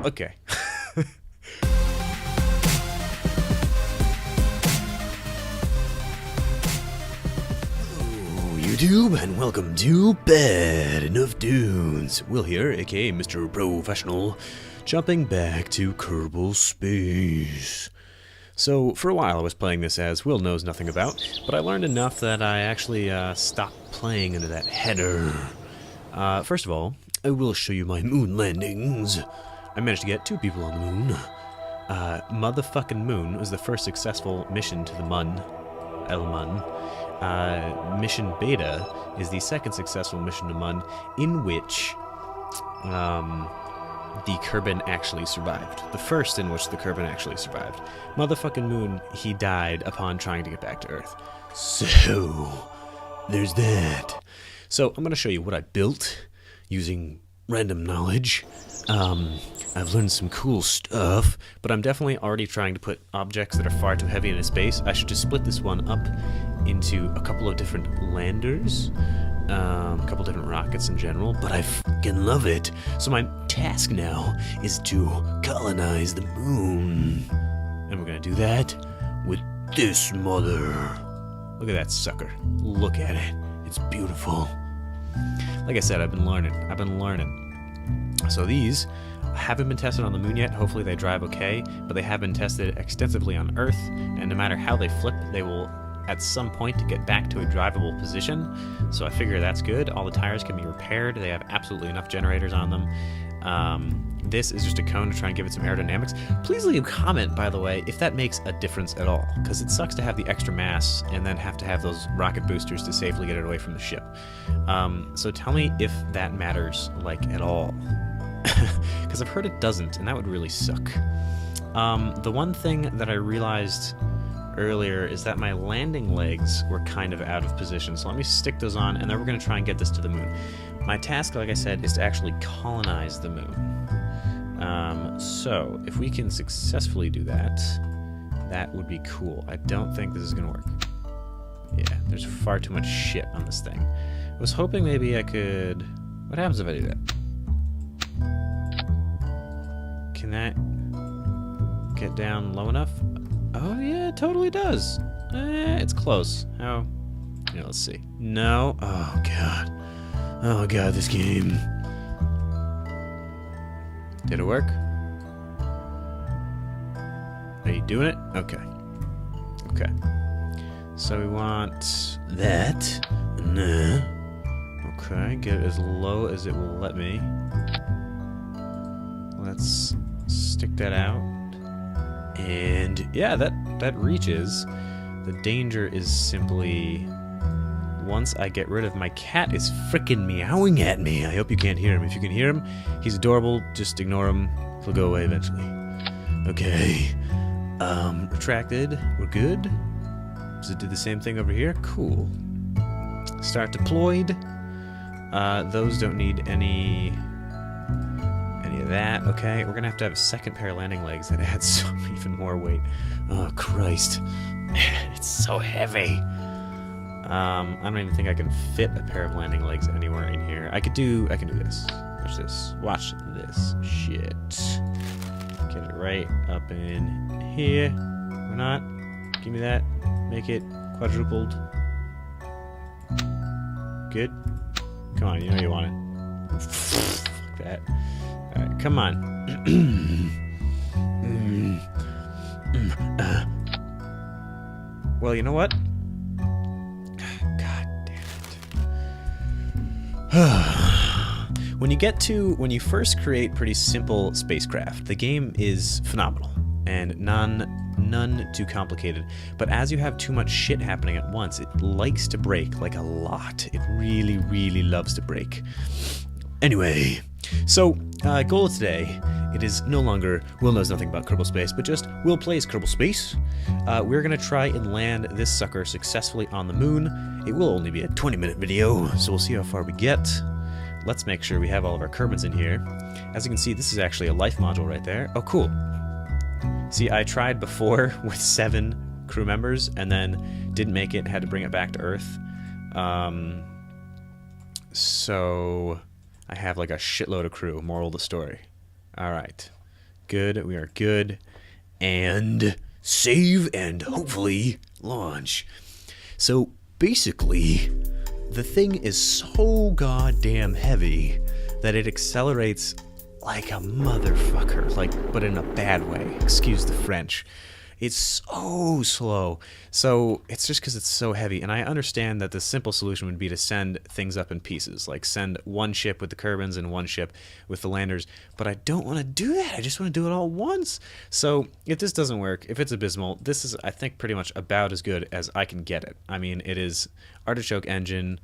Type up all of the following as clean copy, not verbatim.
Okay. YouTube, and welcome to Bad Enough Dunes. Will here, aka Mr. Professional, jumping back to Kerbal space. So, for a while I was playing this as Will knows nothing about, but I learned enough that I actually stopped playing into that header. First of all, I will show you my moon landings. I managed to get 2 people on the moon. Motherfucking Moon was the first successful mission to the Mun. Mission Beta is the second successful mission to Mun, in which the Kerbal actually survived. The first in which the Kerbal actually survived. Motherfucking Moon, he died upon trying to get back to Earth. So, there's that. So, I'm going to show you what I built using random knowledge. I've learned some cool stuff, but I'm definitely already trying to put objects that are far too heavy into space. I should just split this one up into a couple of different landers, a couple different rockets in general, but I fucking love it. So my task now is to colonize the moon. And we're gonna do that with this mother. Look at that sucker. Look at it. It's beautiful. Like I said, I've been learning. So these haven't been tested on the moon yet. Hopefully they drive okay, but they have been tested extensively on Earth, and no matter how they flip, they will at some point get back to a drivable position. So I figure that's good. All the tires can be repaired. They have absolutely enough generators on them. This is just a cone to try and give it some aerodynamics. Please leave a comment, by the way, if that makes a difference at all, because it sucks to have the extra mass and then have to have those rocket boosters to safely get it away from the ship. So tell me if that matters, like, at all. Because I've heard it doesn't, and that would really suck. The one thing that I realized earlier is that my landing legs were kind of out of position, so let me stick those on, and then we're going to try and get this to the moon. My task, like I said, is to actually colonize the moon. So, if we can successfully do that, that would be cool. I don't think this is going to work. Yeah, there's far too much shit on this thing. I was hoping maybe I could... What happens if I do that? Can that get down low enough? Oh yeah, it totally does. It's close. How? Yeah, let's see. No. Oh god. Oh god, this game. Did it work? Are you doing it? Okay. Okay. So we want that. Nah. Okay, get it as low as it will let me. Let's stick that out. And yeah, that reaches. The danger is simply once I get rid of... My cat is frickin' meowing at me. I hope you can't hear him. If you can hear him, he's adorable. Just ignore him. He'll go away eventually. Okay. Retracted. We're good. Does it do the same thing over here? Cool. Start deployed. Those don't need any of that. Okay, we're gonna have to have a second pair of landing legs that adds some even more weight. Oh Christ, it's so heavy. I don't even think I can fit a pair of landing legs anywhere in here. I can do this. Watch this. Watch this shit. Get it right up in here. Or not. Give me that. Make it quadrupled. Good. Come on, you know you want it. Fuck that. Alright, come on. Well, you know what? God damn it. When you first create pretty simple spacecraft, the game is phenomenal and none too complicated. But as you have too much shit happening at once, it likes to break, like a lot. It really, really loves to break. Anyway, so goal of today, it is no longer Will knows nothing about Kerbal Space, but just Will plays Kerbal Space. We're going to try and land this sucker successfully on the moon. It will only be a 20-minute video, so we'll see how far we get. Let's make sure we have all of our Kerbals in here. As you can see, this is actually a life module right there. Oh, cool. See, I tried before with 7 crew members and then didn't make it, had to bring it back to Earth. So I have like a shitload of crew, moral of the story. Alright. Good. We are good. And save and hopefully launch. So basically, the thing is so goddamn heavy that it accelerates like a motherfucker, but in a bad way. Excuse the French. It's so slow. So it's just because it's so heavy. And I understand that the simple solution would be to send things up in pieces, like send one ship with the Kerbals and one ship with the landers. But I don't want to do that. I just want to do it all at once. So if this doesn't work, if it's abysmal, this is, I think, pretty much about as good as I can get it. I mean, it is artichoke engines,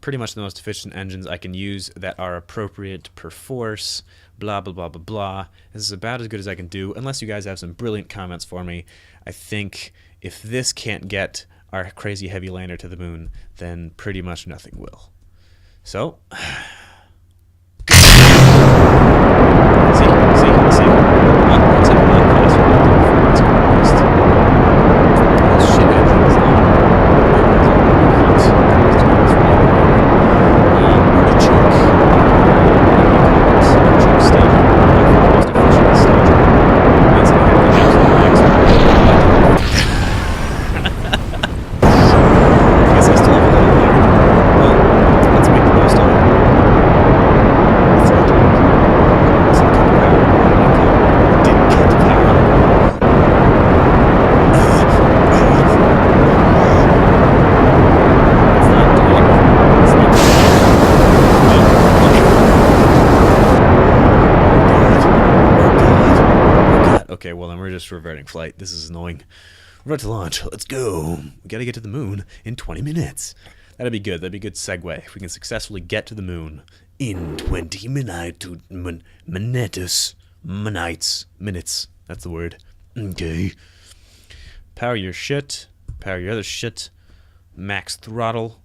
pretty much the most efficient engines I can use that are appropriate per force, blah, blah, blah, blah, blah. This is about as good as I can do, unless you guys have some brilliant comments for me. I think if this can't get our crazy heavy lander to the moon, then pretty much nothing will. So, see. One second, not faster than the performance contest. Those shit engines, okay, well then we're just reverting flight. This is annoying. We're about to launch. Let's go. We gotta get to the moon in 20 minutes. That'd be good. That'd be a good segue. If we can successfully get to the moon in 20 minutes. That's the word. Okay. Power your shit. Power your other shit. Max throttle.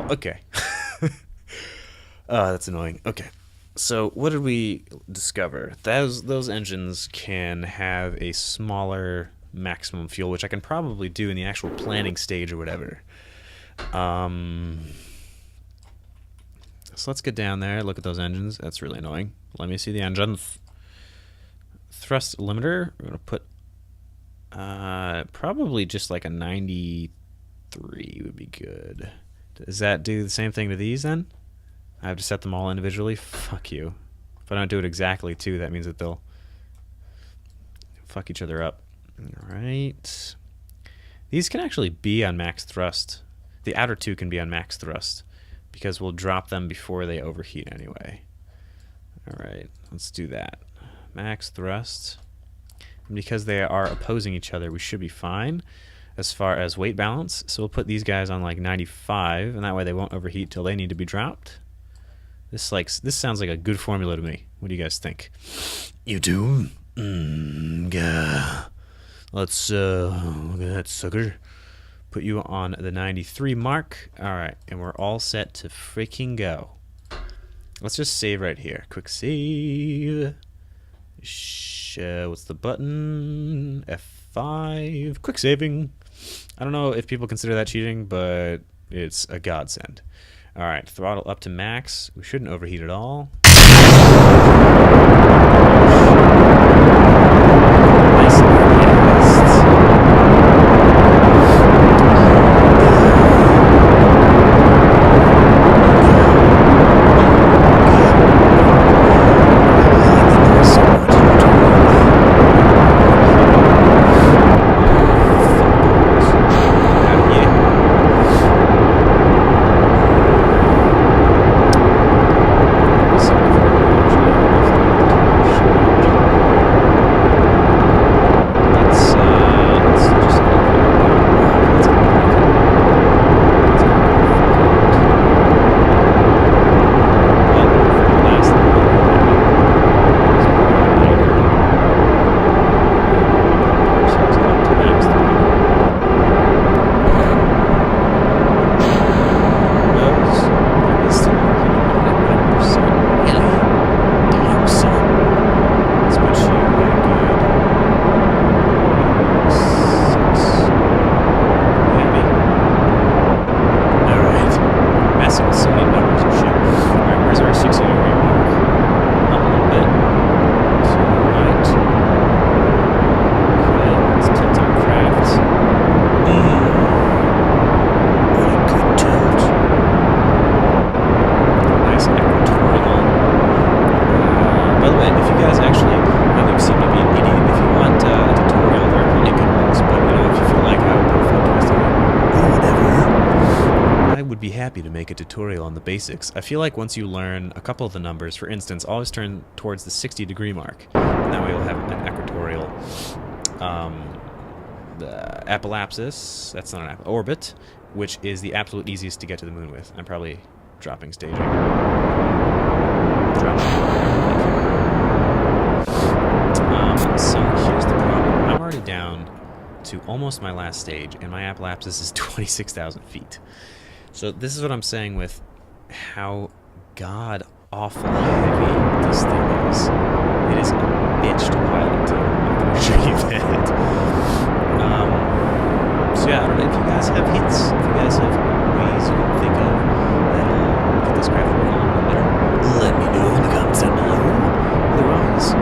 Okay. That's annoying. Okay. So what did we discover? Those engines can have a smaller maximum fuel, which I can probably do in the actual planning stage or whatever. So let's get down there, look at those engines. That's really annoying. Let me see the engines. Thrust limiter, we're going to put probably just like a 93 3 would be good. Does that do the same thing to these then? I have to set them all individually? Fuck you. If I don't do it exactly too, that means that they'll fuck each other up. Alright. These can actually be on max thrust. The outer 2 can be on max thrust because we'll drop them before they overheat anyway. Alright, let's do that. Max thrust. And because they are opposing each other, we should be fine as far as weight balance. So we'll put these guys on like 95, and that way they won't overheat till they need to be dropped. This sounds like a good formula to me. What do you guys think? You do? Yeah. Let's look at that sucker. Put you on the 93 mark. Alright, and we're all set to freaking go. Let's just save right here. Quick save. What's the button? F5. Quick saving. I don't know if people consider that cheating, but it's a godsend. Alright, throttle up to max. We shouldn't overheat at all. Nice and fast. Happy to make a tutorial on the basics. I feel like once you learn a couple of the numbers, for instance, always turn towards the 60-degree mark, and that way you'll have an equatorial the apoapsis, that's not an orbit, which is the absolute easiest to get to the moon with. I'm probably dropping staging. So here's the problem. I'm already down to almost my last stage, and my apoapsis is 26,000 feet. So this is what I'm saying with how god-awful heavy this thing is. It is a bitch to pilot, too. I can assure you that. So yeah, I don't know if you guys have hints, if you guys have ways you can think of that'll get this craft working a little bit better, let me know in the comments down below. Otherwise,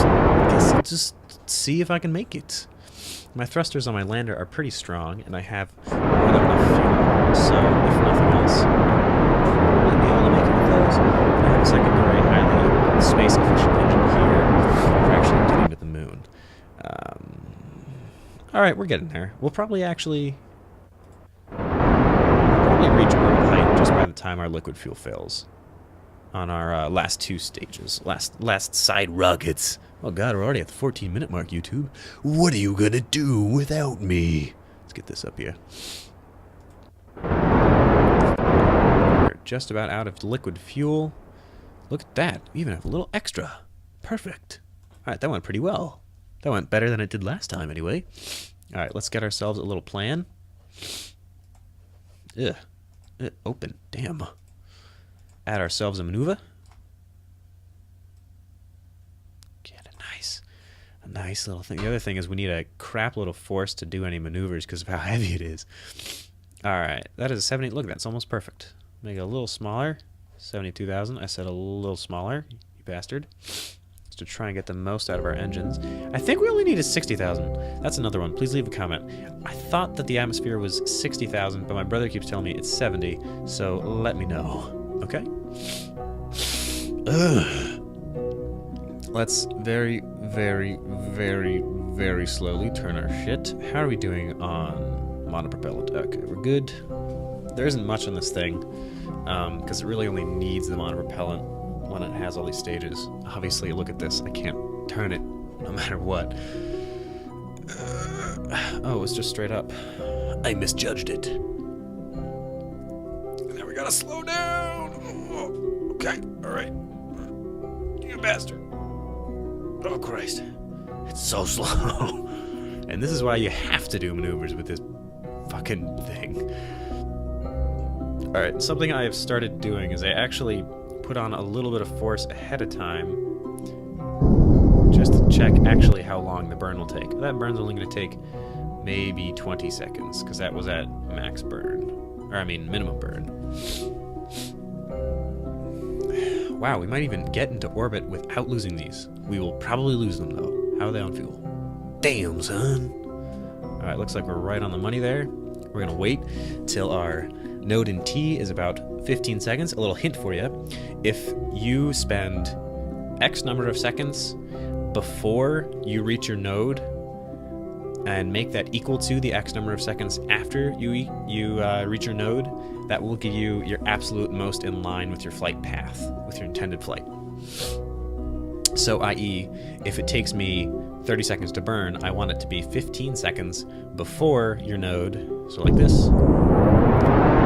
I guess I'll just see if I can make it. My thrusters on my lander are pretty strong, and I have more than enough fuel, so if nothing else, I'll probably be able to make it with those. I have a secondary, highly space-efficient engine here for actually getting to the moon. Alright, we're getting there. We'll probably reach orbital height just by the time our liquid fuel fails on our last 2 stages, last side rockets. Oh god, we're already at the 14-minute mark, YouTube. What are you gonna do without me? Let's get this up here. We're just about out of liquid fuel. Look at that. We even have a little extra. Perfect. Alright, that went pretty well. That went better than it did last time, anyway. Alright, let's get ourselves a little plan. Ugh. Open. Damn. Add ourselves a maneuver. A nice little thing. The other thing is we need a crap load of force to do any maneuvers because of how heavy it is. Alright, that is a 70. Look, that's almost perfect. Make it a little smaller. 72,000. I said a little smaller, you bastard. to try and get the most out of our engines. I think we only needed 60,000. That's another one. Please leave a comment. I thought that the atmosphere was 60,000, but my brother keeps telling me it's 70, so let me know. Okay? Let's very, very, very, very slowly turn our shit. How are we doing on monopropellant? Okay, we're good. There isn't much on this thing, because it really only needs the monopropellant when it has all these stages. Obviously, look at this. I can't turn it no matter what. Oh, it's just straight up. I misjudged it. Now we gotta slow down. Oh, okay, alright. You bastard. Oh, Christ. It's so slow. And this is why you have to do maneuvers with this fucking thing. Alright, something I have started doing is I actually put on a little bit of force ahead of time just to check actually how long the burn will take. That burn's only going to take maybe 20 seconds, because that was at max burn. Or, I mean, minimum burn. Wow, we might even get into orbit without losing these. We will probably lose them, though. How are they on fuel? Damn, son! Alright, looks like we're right on the money there. We're going to wait till our node in T is about 15 seconds. A little hint for you. If you spend X number of seconds before you reach your node and make that equal to the X number of seconds after you reach your node, that will give you your absolute most in line with your flight path, with your intended flight. So, i.e., if it takes me 30 seconds to burn, I want it to be 15 seconds before your node. So like this.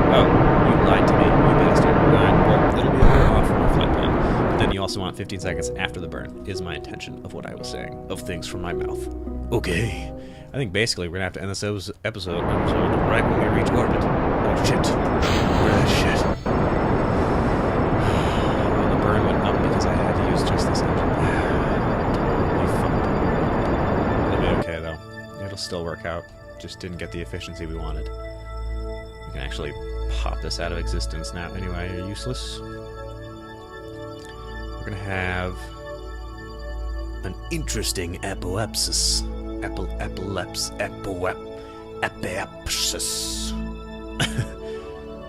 Oh, you lied to me, you bastard. Well, it'll be a little off from our flight plan. But then you also want 15 seconds after the burn, is my intention of what I was saying, of things from my mouth. Okay. I think basically we're going to have to end this episode right when we reach orbit. Oh, shit. Where that shit? Well, the burn went up because I had to use just this engine. Totally fucked. It'll be okay, though. It'll still work out. Just didn't get the efficiency we wanted. We can actually pop this out of existence now. Anyway, you're useless. We're gonna have an interesting apoapsis. Apoapsis.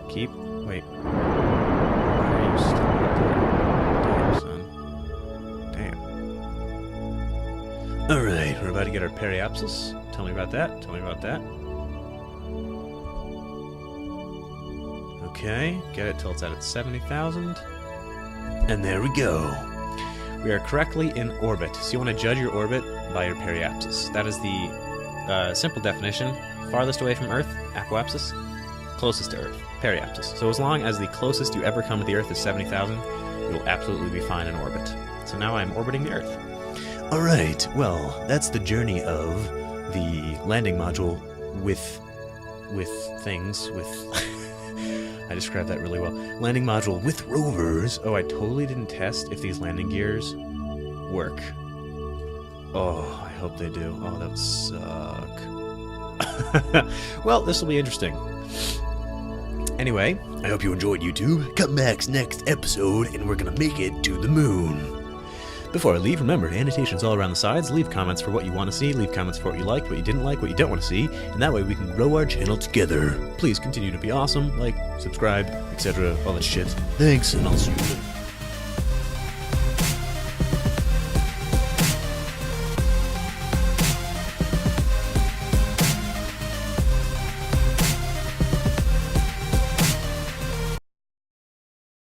Keep. Wait. Why are you still right there? Damn, son. Damn. Alright, we're about to get our periapsis. Tell me about that. Tell me about that. Okay, get it till it's at 70,000. And there we go. We are correctly in orbit. So you want to judge your orbit by your periapsis. That is the simple definition. Farthest away from Earth, apoapsis. Closest to Earth, periapsis. So as long as the closest you ever come to the Earth is 70,000, you'll absolutely be fine in orbit. So now I'm orbiting the Earth. Alright, well, that's the journey of the landing module with things, with... I described that really well. Landing module with rovers. Oh, I totally didn't test if these landing gears work. Oh, I hope they do. Oh, that would suck. Well, this will be interesting. Anyway, I hope you enjoyed, YouTube. Come back next episode, and we're gonna make it to the moon. Before I leave, remember, annotations all around the sides. Leave comments for what you want to see. Leave comments for what you liked, what you didn't like, what you don't want to see. And that way we can grow our channel together. Please continue to be awesome, like, subscribe, etc. All that shit. Thanks, and I'll see you later.